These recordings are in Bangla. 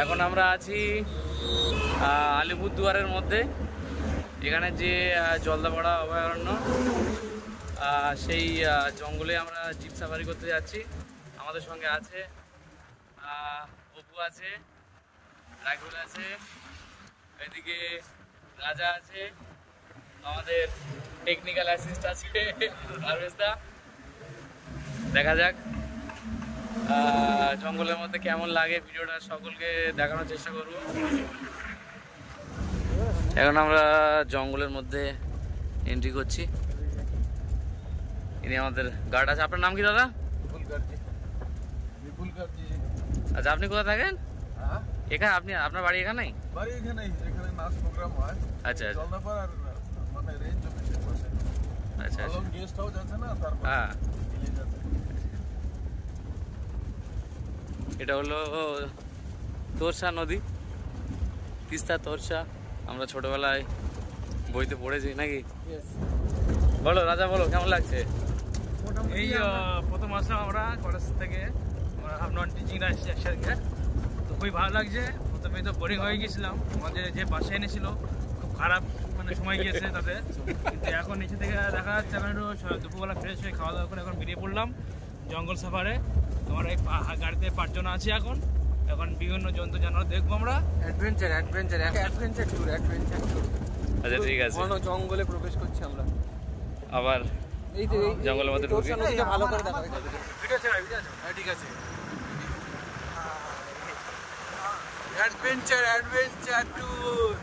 এখন আমরা আছি আলিপুরদুয়ারের মধ্যে। এখানে যে জলদাপাড়া অভয়ারণ্য, সেই জঙ্গলে আমরা জিপ সাফারি করতে যাচ্ছি। আমাদের সঙ্গে আছে অপু আছে, রাঘুল আছে, এদিকে রাজা আছে, আমাদের টেকনিক্যাল অ্যাসিস্ট আছে রাজেশদা। দেখা যাক জঙ্গলের মধ্যে কেমন লাগে, ভিডিওটা সকলকে দেখানোর চেষ্টা করব। এখন আমরা জঙ্গলের মধ্যে এন্ট্রি করছি। ইনি আমাদের গার্ড আছে। আপনার নাম কি দাদা? আচ্ছা, আপনি কোথায় থাকেন? এখানে? আপনি আপনার বাড়ি এখানেই? আচ্ছা আচ্ছা, হ্যাঁ। এটা হলো তোরসা নদী, তিস্তা তোরসা। আমরা ছোটবেলায় বইতে পড়েছি নাকি? বলো রাজা, বলো কেমন লাগছে? এই প্রথম আসলাম আমরা কলেজ থেকে, আমরা নন টিচিংরা এসেছি একসাথে, তো খুবই ভালো লাগছে। প্রথমে তো বোরিং হয়ে গেছিলাম, আমাদের যে বাসে এনেছিল খুব খারাপ সময় গিয়েছে তাদের, কিন্তু এখন নিচে থেকে দেখা যাচ্ছে এখন একটু দুপুরবেলা ফ্রেশ হয়ে খাওয়া দাওয়া করে এখন বেরিয়ে পড়লাম জঙ্গল সাফারে। তোমার এই গাড়িতে 5 জন আছি। এখন বিভিন্ন জন্তু জানোয়ার দেখবো আমরা। Adventure tour. আচ্ছা ঠিক আছে, জঙ্গলে প্রবেশ করছি আমরা আবার এই যে জঙ্গলের মধ্যে ঢুকি। ভালো করে দেখা যাবে। ভিডিও আছে, হ্যাঁ ঠিক আছে। Adventure tour.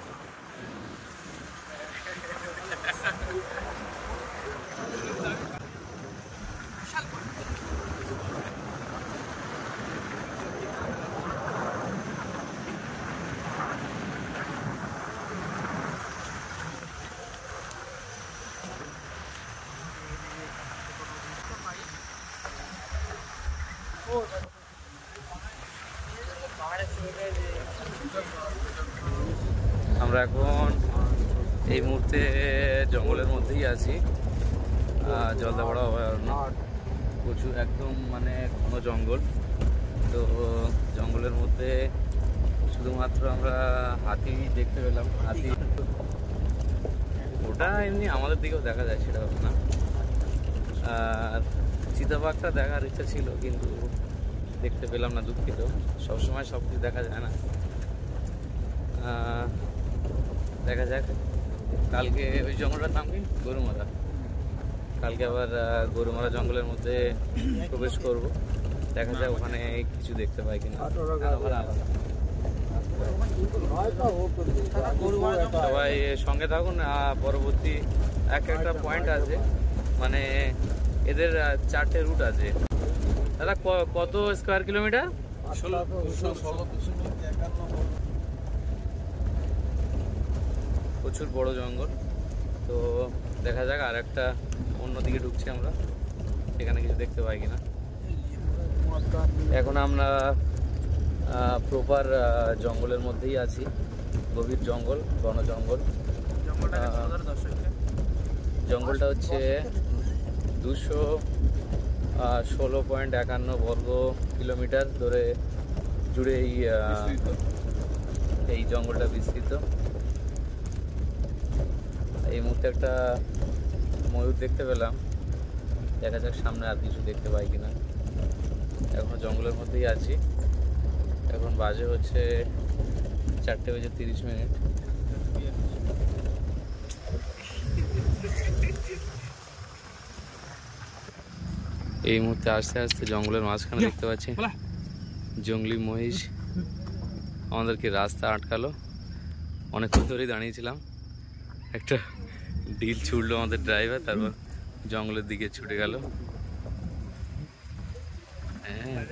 আমরা এখন এই মুহূর্তে জঙ্গলের মধ্যেই আছি, জলদাপাড়া অভয়ারণ্য। প্রচুর একদম মানে ঘন জঙ্গল। তো জঙ্গলের মধ্যে শুধুমাত্র আমরা হাতি দেখতে পেলাম। হাতি ওটা এমনি আমাদের দিকেও দেখা যায়, সেটা না। আর চিতাবাঘটা দেখার ইচ্ছা ছিল কিন্তু দেখতে পেলাম না, দুঃখিত। সবসময় সব কিছু দেখা যায় না। দেখা যাক, কালকে ওই জঙ্গলটার নাম কি? গরুমারা। কালকে আবার গরুমারা জঙ্গলের মধ্যে প্রবেশ করব। দেখা যাক ওখানে কিছু দেখতে পাই কিনা। সবাই সঙ্গে থাকুন। পরবর্তী একটা পয়েন্ট আছে, মানে এদের 4টে রুট আছে। দাদা কত স্কোয়ার কিলোমিটার? 16। প্রচুর বড় জঙ্গল। তো দেখা যাক, আর একটা অন্যদিকে ঢুকছি আমরা, সেখানে কিছু দেখতে পাই কিনা। এখন আমরা প্রপার জঙ্গলের মধ্যেই আছি, গভীর জঙ্গল, ঘন জঙ্গল। জঙ্গলটা হচ্ছে 216.51 বর্গ কিলোমিটার ধরে জুড়ে এই জঙ্গলটা বিস্তৃত। এই মুহূর্তে একটা ময়ূর দেখতে পেলাম। দেখা যাক সামনে আর কিছু দেখতে পাই কিনা। এখনো জঙ্গলের মধ্যেই আছি। এখন বাজে হচ্ছে 4:30। এই মুহূর্তে আস্তে আস্তে জঙ্গলের মাঝখানে দেখতে পাচ্ছি জঙ্গলি মহিষ আমাদেরকে রাস্তা আটকালো। অনেকক্ষণ ধরেই দাঁড়িয়েছিলাম, একটা ডিল ছুড়লো আমাদের ড্রাইভার, তারপর জঙ্গলের দিকে ছুটে গেল। হ্যাঁ